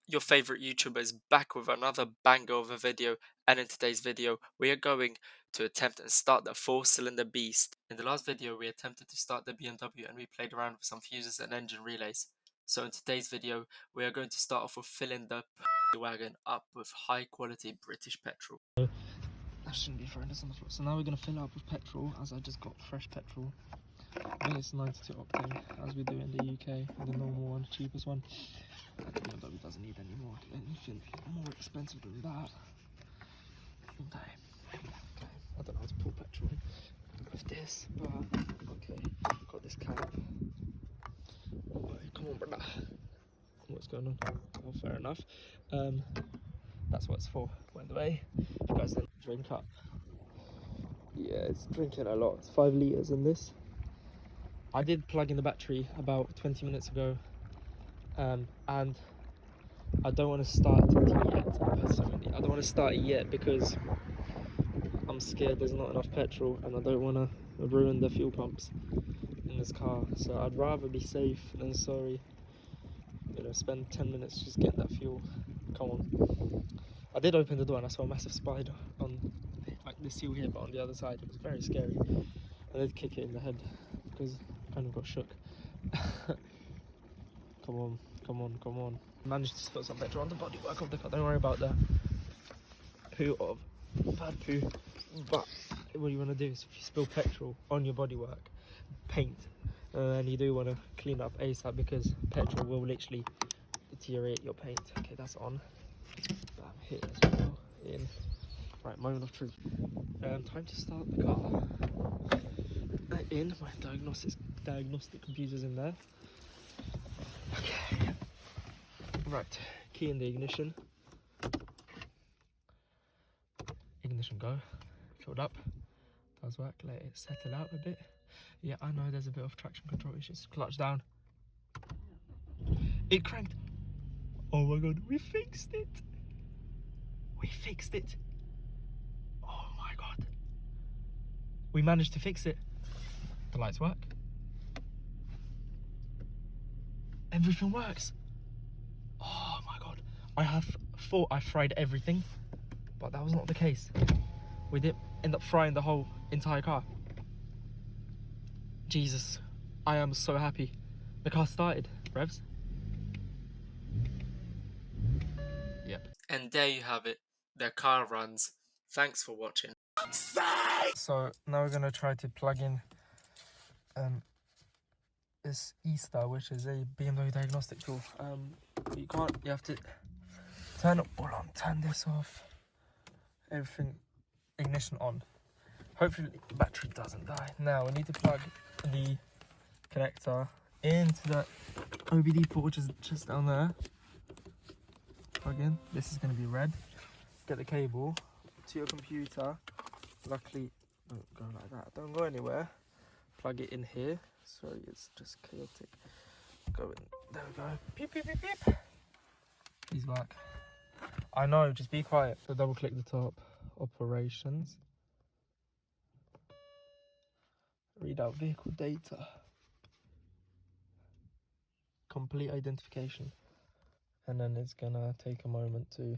Your favorite YouTuber is back with another banger of a video, and in today's video we are going to attempt and start the 4-cylinder beast. In the last video we attempted to start the BMW and we played around with some fuses and engine relays. So in today's video we are going to start off with filling the wagon up with high quality British petrol. That shouldn't be horrendous on the floor. So now we're going to fill it up with petrol, as I just got fresh petrol. I think it's 92 octane, as we do in the UK, the normal one, the cheapest one. BMW doesn't need any more, anything more expensive than that. Okay. I don't know how to pour petrol in with this, but okay. Got this cap. Oh, come on, brother. What's going on? Oh, fair enough. That's what it's for, by the way. If you guys don't drink up. Yeah, it's drinking a lot. It's 5 litres in this. I did plug in the battery about 20 minutes ago, and I don't want to start it yet. I don't want to start it yet because I'm scared there's not enough petrol, and I don't want to ruin the fuel pumps in this car. So I'd rather be safe than sorry. You know, spend 10 minutes just get that fuel. Come on. I did open the door and I saw a massive spider on like the seal here, but on the other side. It was very scary. I did kick it in the head because I kind of got shook. Come on, come on, come on. Managed to spill some petrol on the bodywork of the car. Don't worry about the poo of bad poo. But what you want to do is if you spill petrol on your bodywork, paint, and you do want to clean up ASAP because petrol will literally deteriorate your paint. Okay, that's on. Bam, here as well. In. Right, moment of truth. Time to start the car. In my diagnostic computer's in there. Okay. Right, key in the ignition. Ignition go. Filled up. Does work. Let it settle out a bit. Yeah, I know there's a bit of traction control issues. Clutch down. It cranked. Oh my god, we fixed it. We fixed it. Oh my god. We managed to fix it. The lights work. Everything works. Oh my god. I thought I fried everything, but that was not the case. We did end up frying the whole entire car. Jesus, I am so happy. The car started. Revs? Yep. And there you have it, the car runs. Thanks for watching. So now we're gonna try to plug in this E-Star, which is a BMW diagnostic tool. You can't. You have to turn this off. Everything, ignition on. Hopefully the battery doesn't die. Now we need to plug the connector into the OBD port, which is just down there. Plug in. This is going to be red. Get the cable to your computer. Luckily, don't go like that. Don't go anywhere. Plug it in here. Sorry, it's just chaotic. Go in. There we go. Beep, beep, beep, beep. Please work. I know, just be quiet. So double click the top. Operations. Read out vehicle data. Complete identification. And then it's gonna take a moment to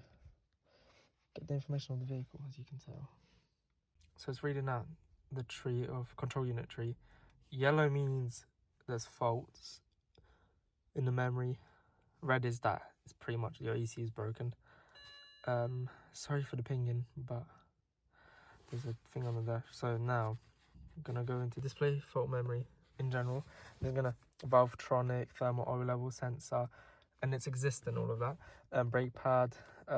get the information on the vehicle, as you can tell. So it's reading out the tree of control unit tree. Yellow means there's faults in the memory. Red is that it's pretty much your ECU is broken. Sorry for the pinging, but there's a thing on there. So now I'm gonna go into display fault memory in general. I'm gonna Valvetronic, thermal oil level sensor, and its existing, all of that. Brake pad,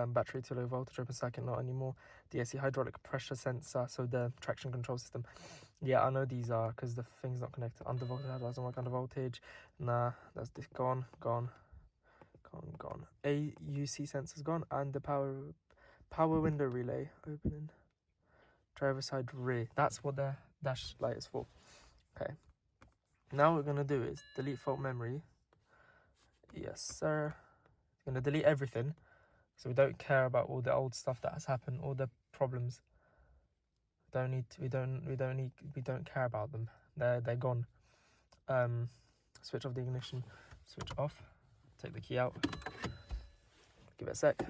battery to low voltage, open circuit, not anymore. DSC hydraulic pressure sensor, so the traction control system. Yeah, I know these are because the thing's not connected. Under voltage, doesn't work under voltage. Nah, that's this gone. AUC sensor's gone, and the power window relay opening. Driver side rear. That's what the dash light is for. Okay. Now what we're gonna do is delete fault memory. Yes, sir. We're gonna delete everything, so we don't care about all the old stuff that has happened, all the problems. We don't care about them. They're gone. Switch off the ignition. Switch off. Take the key out. it a sec.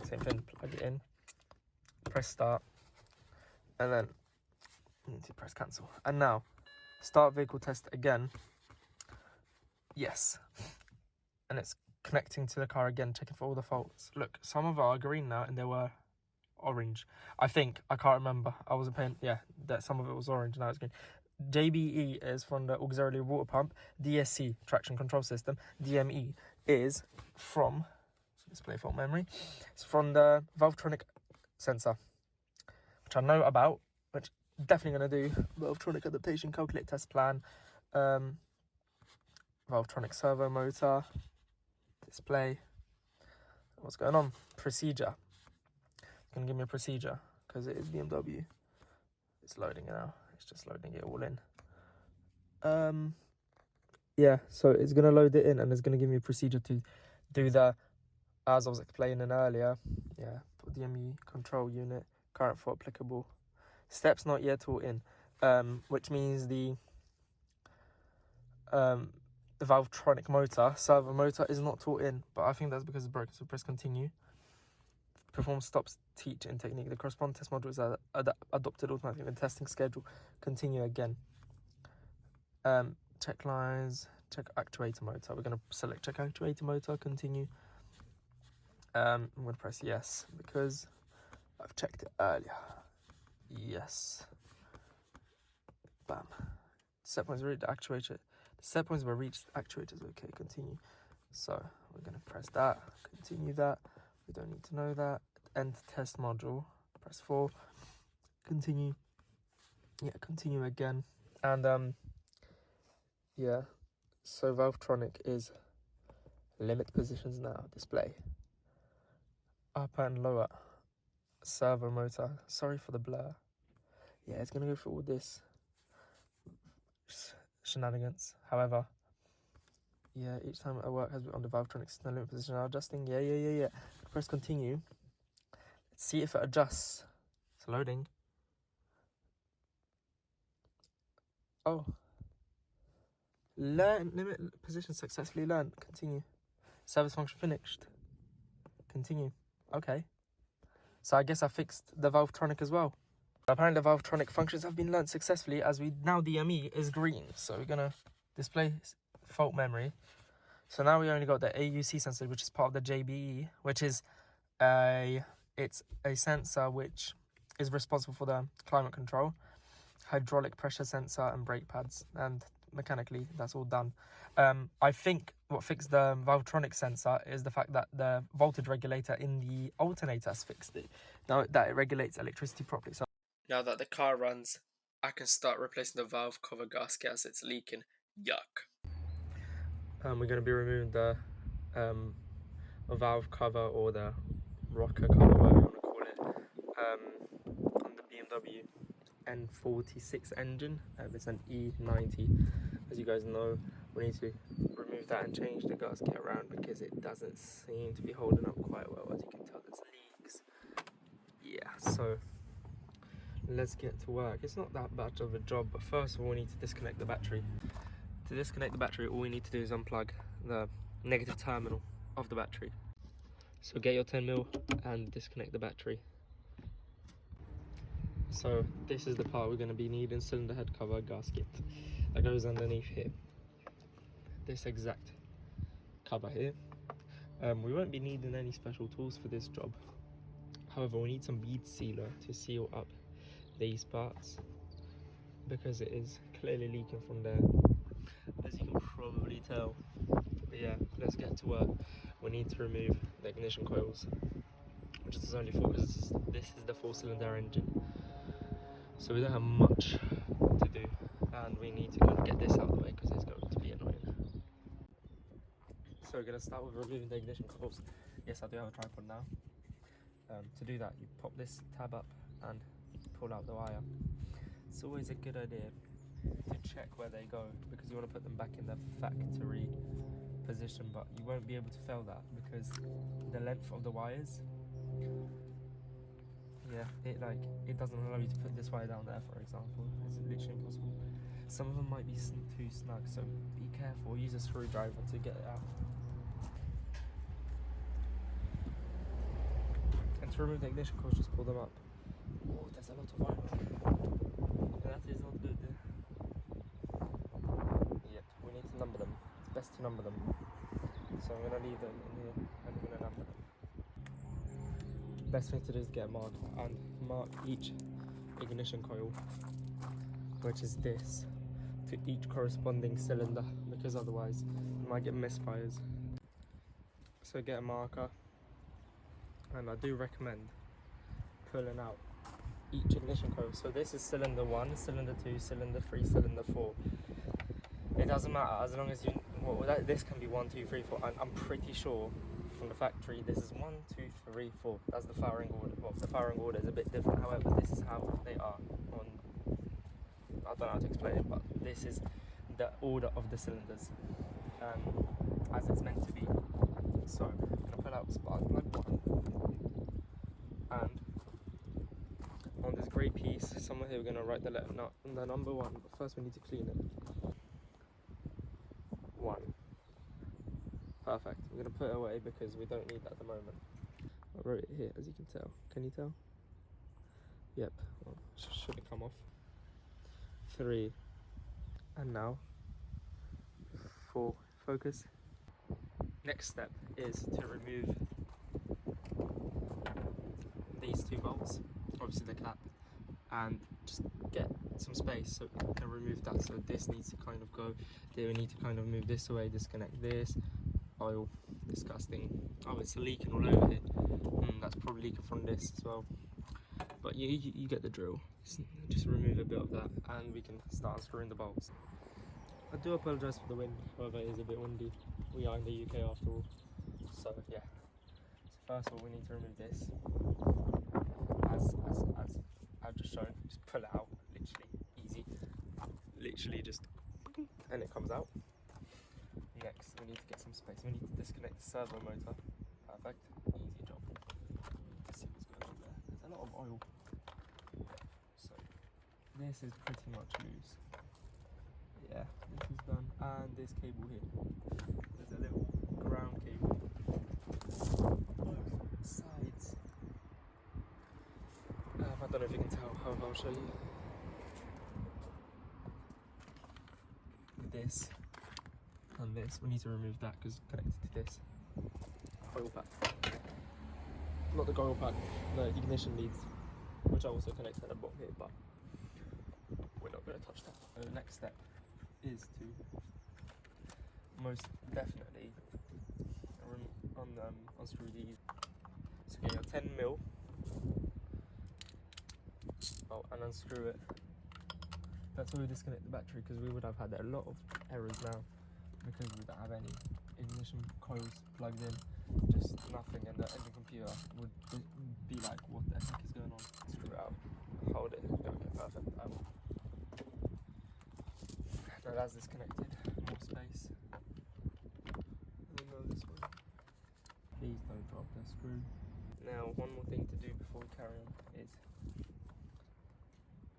Same thing, plug it in, press start, and then you need to press cancel. And now, start vehicle test again. Yes. And it's connecting to the car again, checking for all the faults. Look, some of them are green now and they were orange. I think, I can't remember. I wasn't paying, yeah, that some of it was orange, now it's green. JBE is from the auxiliary water pump. DSC, traction control system. DME is from, display fault memory, it's from the Valvetronic sensor, which I know about, which definitely going to do. Valvetronic adaptation, calculate test plan, Valvetronic servo motor, display. What's going on? Procedure. It's going to give me a procedure because it is BMW. It's loading it now. It's just loading it all in. Yeah, so it's going to load it in and it's going to give me a procedure to do the, as I was explaining earlier, yeah, put DME control unit, current for applicable. Steps not yet taught in, which means the Valvetronic motor, servo motor, is not taught in, but I think that's because it's broken, so press continue. Perform stops teaching technique. The corresponding test modules are adopted automatically in the testing schedule. Continue again. Check lines, check actuator motor. We're going to select check actuator motor, continue. I'm going to press yes because I've checked it earlier. Yes. Bam. Set points were reached, actuator. The set points were reached, actuators. Okay, continue. So we're going to press that, continue that. We don't need to know that. End test module. Press 4. Continue. Yeah, continue again. And yeah. So Valvetronic is limit positions now. Display. Upper and lower. Servo motor. Sorry for the blur. Yeah, it's going to go through all this shenanigans. However, yeah, each time I work has been on the Valvetronic system limit position now adjusting. Yeah. Press continue. Let's see if it adjusts. It's loading. Oh. Learn limit position successfully learned. Continue. Service function finished. Continue. Okay. So I guess I fixed the Valvetronic as well. Apparently the Valvetronic functions have been learned successfully as we now DME is green. So we're gonna display fault memory. So now we only got the AUC sensor, which is part of the JBE, which is it's a sensor which is responsible for the climate control, hydraulic pressure sensor and brake pads, and mechanically that's all done. I think what fixed the Valvetronic sensor is the fact that the voltage regulator in the alternator has fixed it. Now that it regulates electricity properly. So Now that the car runs, I can start replacing the valve cover gasket as it's leaking. Yuck. we're going to be removing the valve cover or the rocker cover, whatever you want to call it, on the BMW N46 engine. It's an E90. As you guys know, we need to remove that and change the gasket around because it doesn't seem to be holding up quite well. As you can tell, there's leaks. Yeah, so let's get to work. It's not that much of a job, but first of all we need to disconnect the battery. To disconnect the battery, all we need to do is unplug the negative terminal of the battery. So get your 10mm and disconnect the battery. So this is the part we're going to be needing: cylinder head cover gasket that goes underneath here. This exact cover here. We won't be needing any special tools for this job. However, we need some bead sealer to seal up these parts because it is clearly leaking from there, as you can probably tell. But yeah, let's get to work. We need to remove the ignition coils, which is only 4 because this is the 4-cylinder engine. So we don't have much to do, and we need to go and get this out of the way because it's going to be annoying. So we're going to start with removing the ignition coils. Yes, I do have a tripod now. To do that, you pop this tab up and pull out the wire. It's always a good idea to check where they go because you want to put them back in the factory position, but you won't be able to fail that because the length of the wires, yeah, it doesn't allow you to put this wire down there, for example. It's literally impossible. Some of them might be too snug, so be careful. Use a screwdriver to get it out. to remove the ignition coils, just pull them up. Oh, there's a lot of iron. That is not good. Yep, we need to number them. It's best to number them. So I'm going to leave them in here and I'm going to number them. Best thing to do is get a marker and mark each ignition coil, which is this, to each corresponding cylinder, because otherwise you might get misfires. So get a marker, and I do recommend pulling out each ignition coil. So this is cylinder 1, cylinder 2, cylinder 3, cylinder 4. It doesn't matter as long as you, this can be 1, 2, 3, 4, and I'm pretty sure from the factory this is 1, 2, 3, 4. That's the firing order. Well, the firing order is a bit different, however this is how they are on, I don't know how to explain it, but this is the order of the cylinders, as it's meant to be. So I'm going to pull out spark plug 1, and on this grey piece somewhere here we're going to write the number 1, but first we need to clean it. 1. Perfect. I'm going to put it away because we don't need that at the moment. I wrote it here, as you can tell. Can you tell? Yep. Well, shouldn't come off. 3. And now 4. Focus. Next step is to remove these 2 bolts, obviously the cap, and just get some space so we can remove that. So this needs to kind of go there, we need to kind of move this away, disconnect this. Oil, disgusting. Oh, it's leaking all over here. That's probably leaking from this as well, but you get the drill. Just remove a bit of that and we can start unscrewing the bolts. I do apologise for the wind, however it is a bit windy. We are in the UK after all. So yeah, so first of all we need to remove this, as I've just shown. Just pull it out, literally easy, literally just, and it comes out. Next we need to get some space, we need to disconnect the servo motor. Perfect, easy job. Let's see what's going on there. There's a lot of oil. So this is pretty much loose. Yeah, this is done, and this cable here, there's a little ground cable both sides. I don't know if you can tell, however I'll show you. This and this, we need to remove that because it's connected to this coil pack. Not the coil pack, the ignition leads, which are also connected at the bottom here, but we're not going to touch that. So the next step is to most definitely unscrew these. So get your 10mm and unscrew it. That's why we disconnect the battery, because we would have had a lot of errors now because we don't have any ignition coils plugged in, just nothing, and the engine computer would be like, what the heck is going on? Screw it out, hold it, okay, perfect. Now that's disconnected, more space. And then go this way. Please don't drop the screw. Now one more thing to do before we carry on is,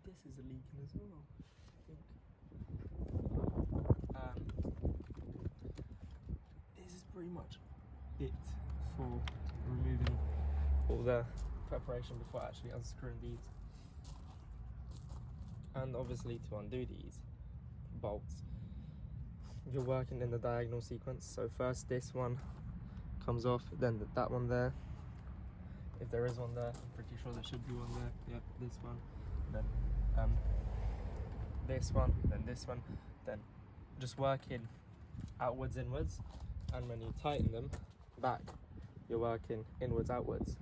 this is leaking as well, I think. This is pretty much it for removing all the preparation before actually unscrewing these. And obviously to undo these bolts, you're working in the diagonal sequence. So first this one comes off, then that one there, if there is one there. I'm pretty sure there should be one there. Yep, this one, then this one, then this one, then just working outwards, inwards, and when you tighten them back, you're working inwards, outwards.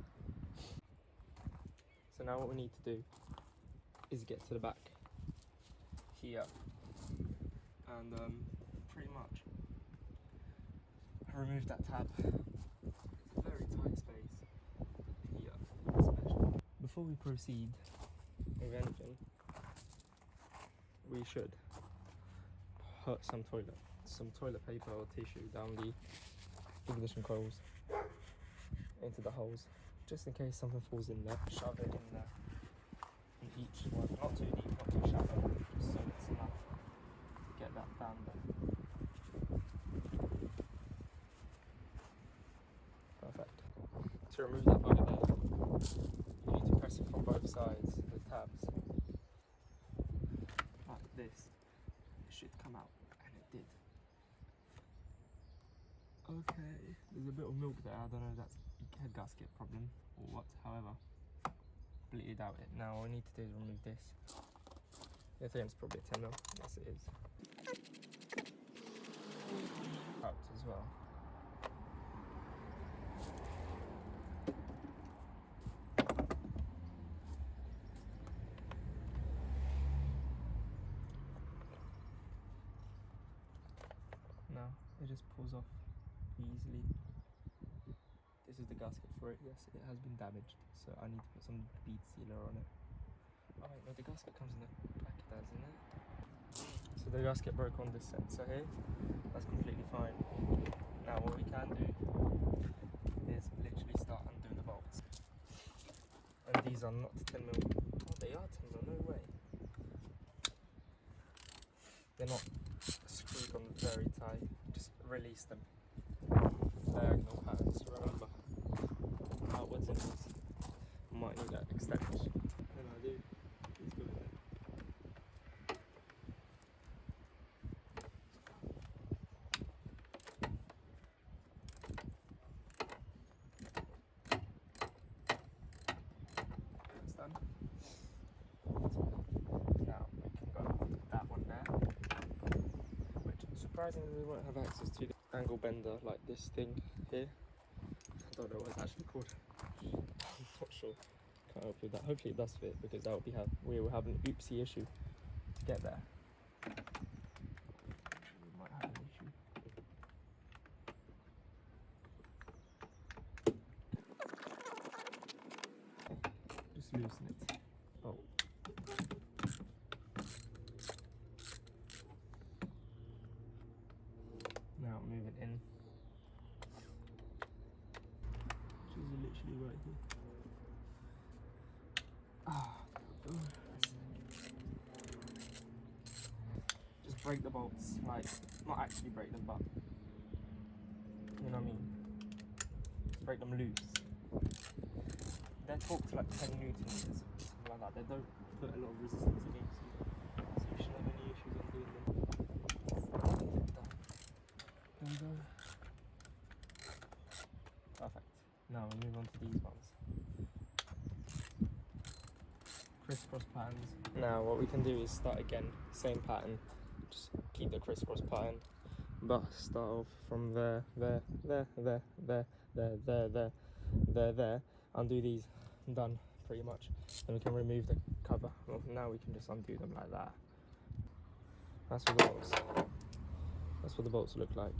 So now what we need to do is get to the back here, and pretty much remove that tab. It's a very tight space here, especially. Before we proceed with anything, we should put some toilet paper or tissue down the ignition coils into the holes, just in case something falls in there. Shove it in there, in each one, not too deep, not too shallow, just so it's enough to get that down there. Perfect. To remove that bugger there, You need to press it from both sides, the tabs. Like this. It should come out, and it did. Okay, there's a bit of milk there. I don't know if that's a head gasket problem or what, however. Completely doubt it. Now all we need to do is remove this. I think it's probably a 10mm. Yes, it is. Out as well. Now it just pulls off easily. This is the gasket for it. Yes, it has been damaged, so I need to put some bead sealer on it. Oh wait, no, the gasket comes in the back, doesn't it? So the gasket broke on this sensor here. That's completely fine. Now what we can do is literally start undoing the bolts. And these are not 10mm. Oh, they are 10mm, no way. They're not screwed on very tight. Just release them. Diagonal patterns, remember. Outwards, inwards. Might need that extension. And I do. Please go with it. It's done. Now we can go with that one there. Which surprisingly we won't have access to the angle bender like this thing here. I don't know what it's actually called. I'm not sure. Can't help you with that. Hopefully it does fit, because that would be we will have an oopsie issue to get there. We might have an issue. Just loosen it. Oh. Now move it in. Which is literally right here. Ah, there we go. Just break the bolts, like, not actually break them, but, you know what I mean? Just break them loose. They're torqued to like 10 newton meters, something like that. They don't put a lot of resistance against them, so you shouldn't have any issues on doing them. Done. There we go. Perfect. Now we move on to these ones. Crisscross patterns. Now what we can do is start again, same pattern, just keep the crisscross pattern, but start off from there, undo these, done pretty much. Then we can remove the cover. Well, now we can just undo them like that. That's what the bolts. That's what the bolts look like.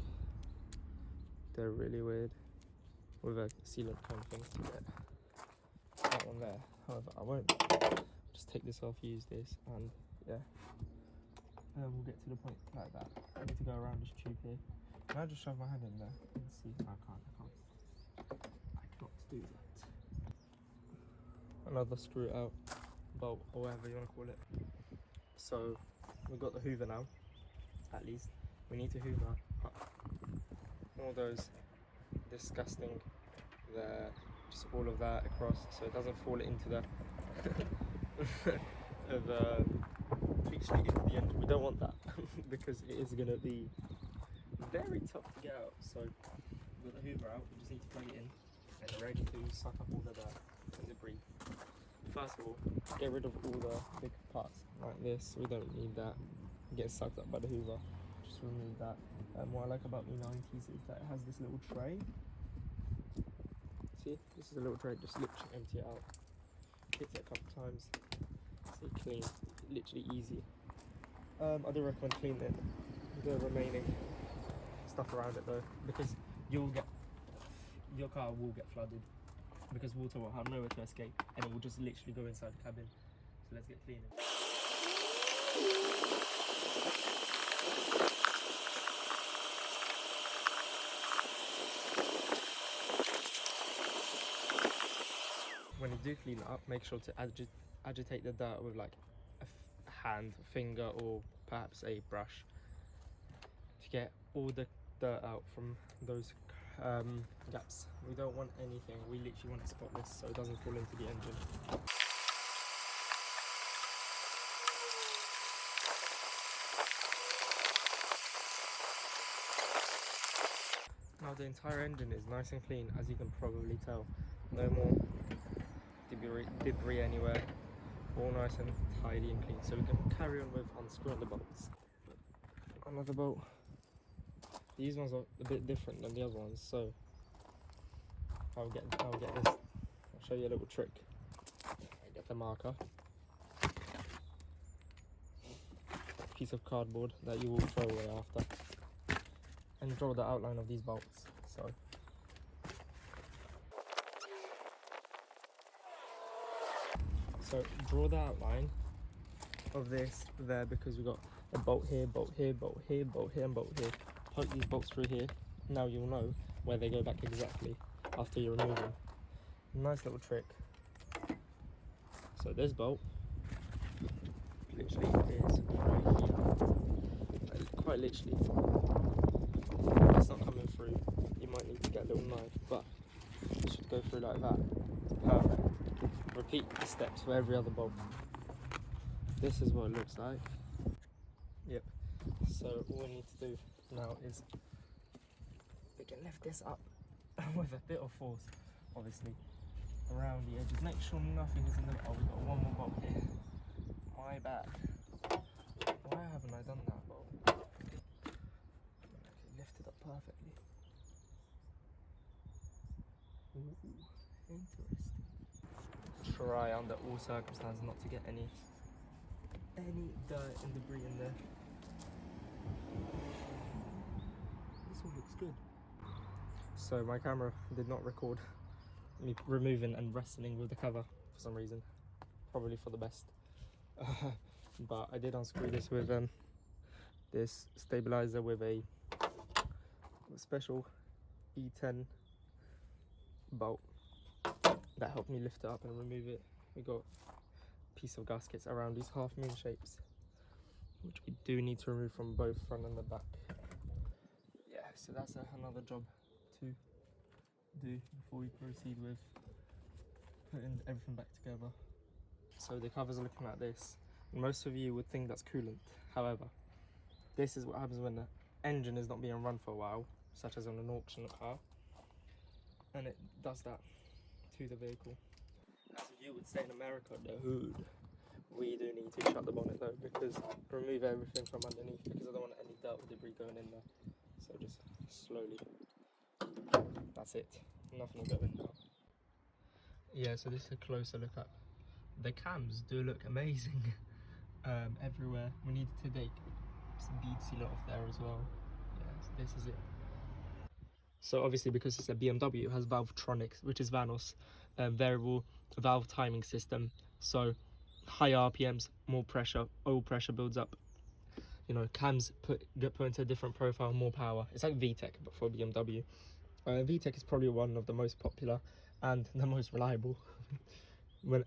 They're really weird, with a sealant kind of thing to get that one there. However, I won't just take this off, use this, and yeah, we'll get to the point like that. I need to go around this tube here. Can I just shove my hand in there and see? No, I can't. I cannot do that. Another screw out bolt, or whatever you want to call it. So we've got the hoover now. At least we need to hoover up all those disgusting just all of that across, so it doesn't fall into the literally into the end. We don't want that because it is going to be very tough to get out. So with the hoover out, we just need to plug it in and we're ready to suck up all the dirt and debris. First of all, get rid of all the big parts like this. We don't need that. It gets sucked up by the hoover. Just remove that. What I like about E90s is that it has this little tray. See, this is a little tray. Just literally empty it out. Hit it a couple times. See, clean. Literally easy. I do recommend cleaning the remaining stuff around it though, because your car will get flooded, because water will have nowhere to escape and it will just literally go inside the cabin. So let's get cleaning. When you do clean it up, make sure to agitate the dirt with like a hand, a finger, or perhaps a brush to get all the dirt out from those gaps. We don't want anything. We literally want it spotless so it doesn't fall into the engine. Now the entire engine is nice and clean, as you can probably tell. No more debris anywhere. All nice and tidy and clean. So we can carry on with unscrewing the bolts. Another bolt. These ones are a bit different than the other ones, so I'll get this. I'll show you a little trick. I get the marker, a piece of cardboard that you will throw away after, and draw the outline of these bolts. So draw the outline of this there, because we've got a bolt here, bolt here, bolt here, bolt here, and bolt here. Poke these bolts through here. Now you'll know where they go back exactly after you remove them. Nice little trick. So this bolt literally is right here. Quite literally. If it's not coming through, you might need to get a little knife, but it should go through like that. Perfect. Repeat the steps for every other bolt. This is what it looks like. Yep. So all we need to do now is we can lift this up with a bit of force, obviously, around the edges. Make sure nothing is in the... Oh, we've got one more bolt here. My bad. Why haven't I done that bolt? Okay, lift it up perfectly. Ooh, interesting. Try under all circumstances not to get any dirt and debris in there. This one looks good. So my camera did not record me removing and wrestling with the cover for some reason, probably for the best. But I did unscrew this with this stabilizer with a special E10 bolt that helped me lift it up and remove it. We got a piece of gaskets around these half moon shapes, which we do need to remove from both front and the back. Yeah, so that's another job to do before we proceed with putting everything back together. So the covers are looking like this. Most of you would think that's coolant. However, this is what happens when the engine is not being run for a while, such as on an auction car, and it does that to the vehicle. As you would say in America, the hood. We do need to shut the bonnet though, because remove everything from underneath, because I don't want any dirt or debris going in there. So just slowly. That's it. Nothing will go in now. Yeah, so this is a closer look at the cams. Do look amazing everywhere. We need to take some bead sealer off there as well. Yes, this is it. So obviously, because it's a BMW, it has Valvetronics, which is Vanos, variable valve timing system. So higher RPMs, more pressure, oil pressure builds up. You know, cams get put into a different profile, more power. It's like VTEC, but for BMW. VTEC is probably one of the most popular and the most reliable. When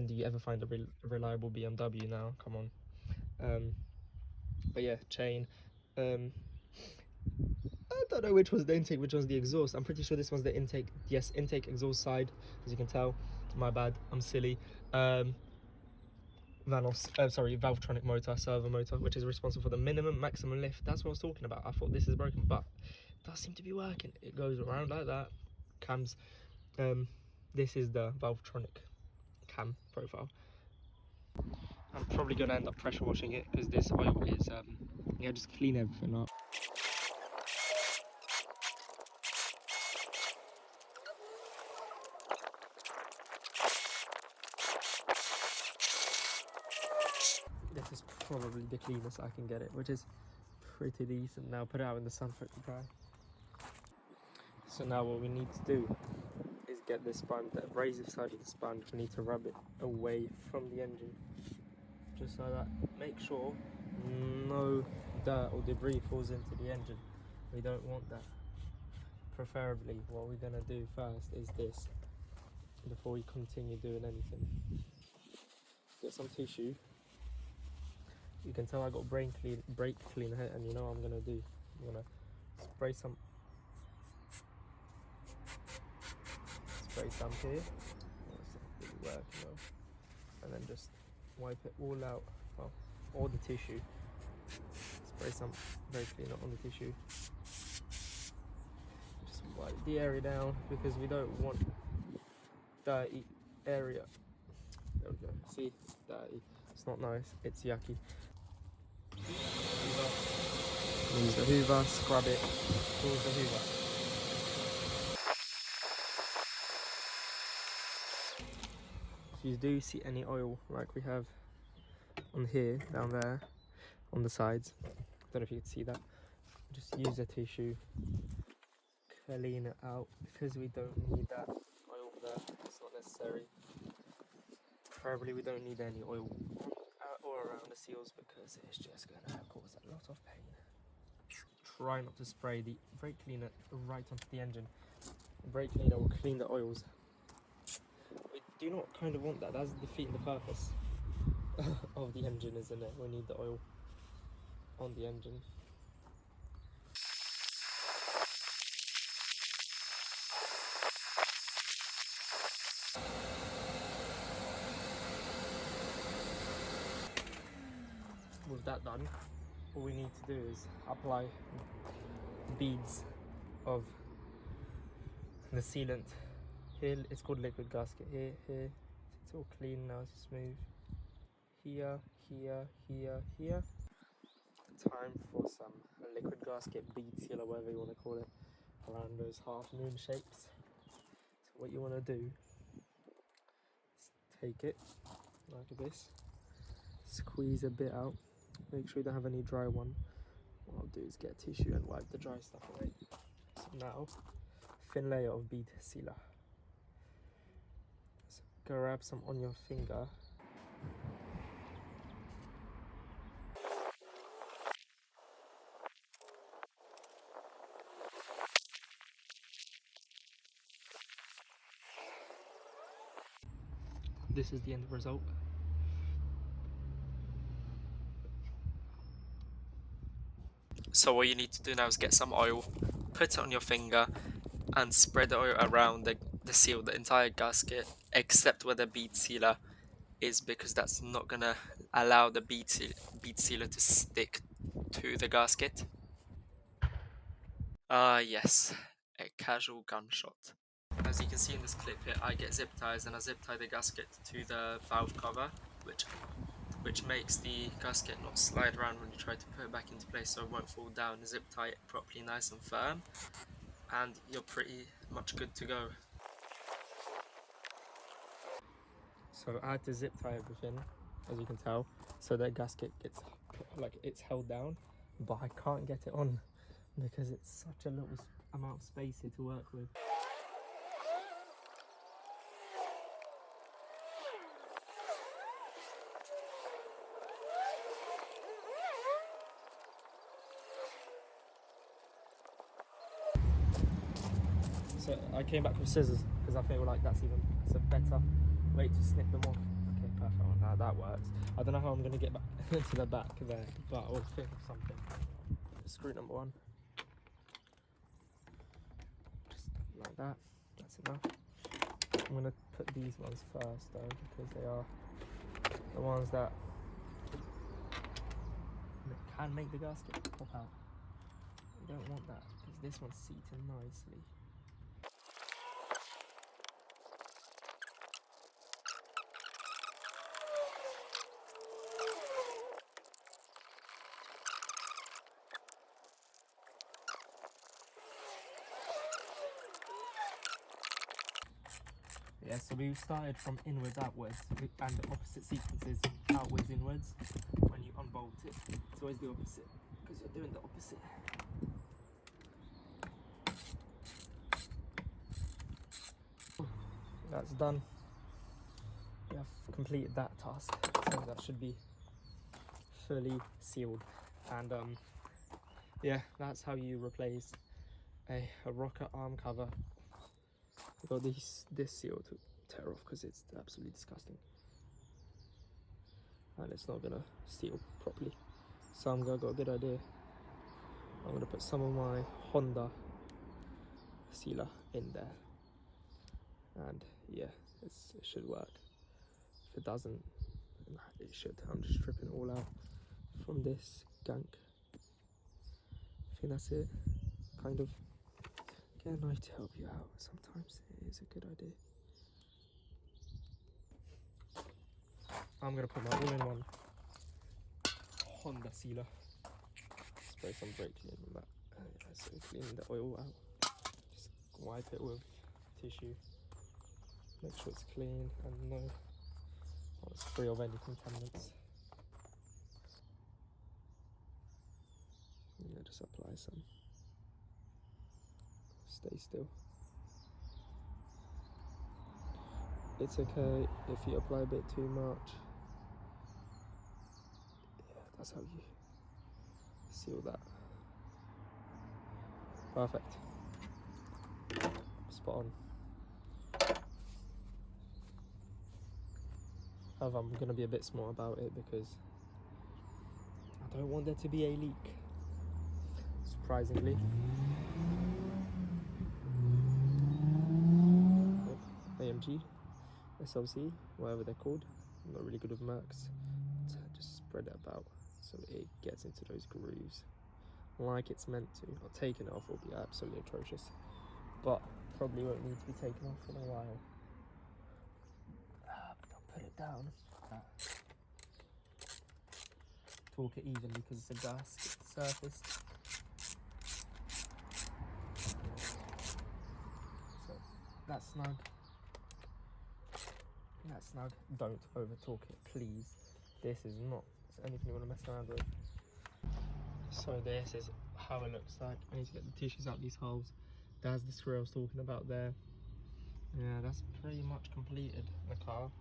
do you ever find a reliable BMW now? Come on. But yeah, chain. I don't know which was the intake, which was the exhaust. I'm pretty sure this one's the intake. Yes, intake exhaust side, as you can tell. My bad, I'm silly. Vanos, sorry, Valvetronic motor, servo motor, which is responsible for the minimum maximum lift. That's what I was talking about. I thought this is broken, but it does seem to be working. It goes around like that. Cams. This is the Valvetronic cam profile. I'm probably going to end up pressure washing it because this oil is, yeah, just clean everything up. This is probably the cleanest I can get it, which is pretty decent. Now put it out in the sun for it to dry. So now what we need to do is get this sponge, the abrasive side of the sponge, we need to rub it away from the engine. Just like that. Make sure no dirt or debris falls into the engine. We don't want that. Preferably, what we're going to do first is this, before we continue doing anything. Get some tissue. You can tell I got brake cleaner here, and you know what I'm going to do. I'm going to spray some spray some here. That's not really working well. And then just wipe it all out, well, all the tissue. Spray some very cleaner on the tissue. Just wipe the area down because we don't want dirty area. There we go. See, dirty. It's not nice. It's yucky. Use the Hoover, scrub it. Pulls the Hoover. If you do see any oil like we have on here, down there, on the sides, I don't know if you can see that, just use a tissue, clean it out because we don't need that oil there. It's not necessary. Preferably we don't need any oil all around the seals because it's just going to cause a lot of pain. Try not to spray the brake cleaner right onto the engine. The brake cleaner will clean the oils. We do not kind of want that. That's defeating the purpose of the engine, isn't it? We need the oil on the engine. With that done, all we need to do is apply beads of the sealant. Here it's called liquid gasket. Here, it's all clean now, it's smooth. Here. Time for some liquid gasket bead seal, or whatever you want to call it, around those half moon shapes. So what you want to do is take it like this, squeeze a bit out, make sure you don't have any dry one. What I'll do is get a tissue and wipe the dry stuff away. So now, thin layer of bead sealer. So grab some on your finger. This is the end result. So what you need to do now is get some oil, put it on your finger, and spread the oil around the seal, the entire gasket, except where the bead sealer is, because that's not gonna allow the bead sealer to stick to the gasket. Yes, a casual gunshot. As you can see in this clip here, I get zip ties and I zip tie the gasket to the valve cover, which makes the gasket not slide around when you try to put it back into place, so it won't fall down. Zip tie it properly, nice and firm, and you're pretty much good to go. So I had to zip tie everything, as you can tell, so that gasket gets, like, it's held down, but I can't get it on because it's such a little amount of space here to work with. So I came back with scissors because I feel like it's a better way to snip them off. Okay, perfect. Well, now that works. I don't know how I'm going to get back to the back there, but I'll think of something. Screw number one. Just like that. That's enough. I'm going to put these ones first though, because they are the ones that can make the gasket pop out. You don't want that because this one's seated nicely. Yeah, so we started from inwards outwards, and the opposite sequences outwards inwards. When you unbolt it, it's always the opposite because you're doing the opposite. That's done. We have completed that task, so that should be fully sealed. And yeah, that's how you replace a rocker arm cover. We've got this seal to tear off because it's absolutely disgusting, and it's not gonna seal properly. So I've got a good idea. I'm gonna put some of my Honda sealer in there, and yeah, it should work. If it doesn't, it should. I'm just stripping it all out from this gank. I think that's it. Kind of get a knife to help you out. Sometimes it is a good idea. I'm gonna put my all-in-one Honda sealer. Spray some brake clean on that. So clean the oil out. Just wipe it with tissue. Make sure it's clean and no, it's free of any contaminants. Yeah, just apply some. Stay still. It's okay if you apply a bit too much. Yeah, that's how you seal that. Perfect. Spot on. However, I'm going to be a bit smart about it because I don't want there to be a leak. Surprisingly. AMG, SLC, whatever they're called. I'm not really good with marks. Just spread it about so it gets into those grooves like it's meant to. Not taking it off will be absolutely atrocious, but probably won't need to be taken off in a while. But I'll put it down. Torque it evenly because it's a gasket surface. So that's snug. That's snug. Don't over torque it, please. This is not anything you want to mess around with. So this is how it looks like. I need to get the tissues out these holes. There's the screw I was talking about there. Yeah, that's pretty much completed the car.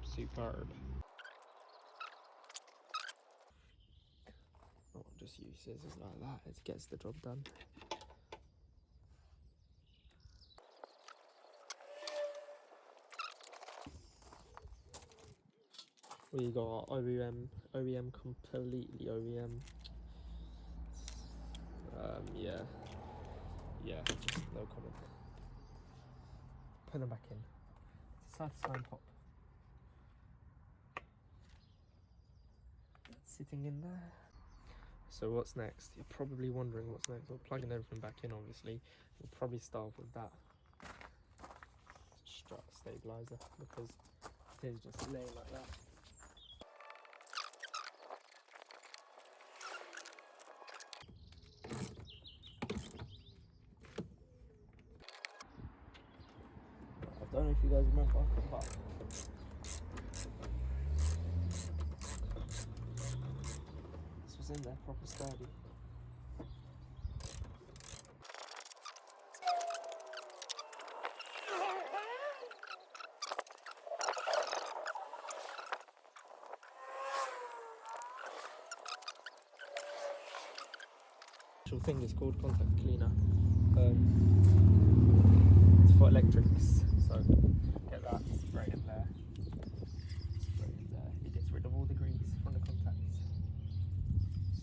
Superb. I'll just use scissors like that. It gets the job done. We got OEM completely OEM. Yeah, just no comment. Put them back in. It's a side pop. Sitting in there. So what's next? You're probably wondering what's next. We're plugging everything back in, obviously. We'll probably start with that strut stabilizer because it is just laying like that. I don't know if you guys remember, but this was in there, proper sturdy. The actual thing is called contact cleaner. It's for electrics, so get that, spray in there. Spray in there. It gets rid of all the grease from the contacts.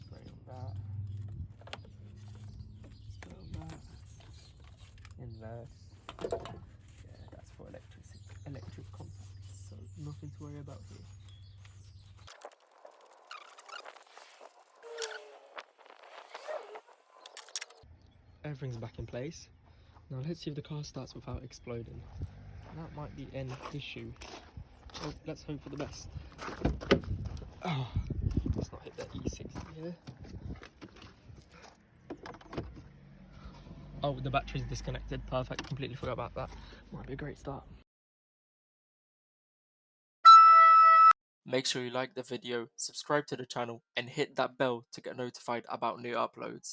Spray on that. Spray on that. In there. Yeah, that's for electric contacts, so nothing to worry about here. Everything's back in place. Now let's see if the car starts without exploding. That might be an issue. Oh, let's hope for the best. Oh, let's not hit that E60 here. Oh, the battery's disconnected. Perfect. Completely forgot about that. Might be a great start. Make sure you like the video, subscribe to the channel, and hit that bell to get notified about new uploads.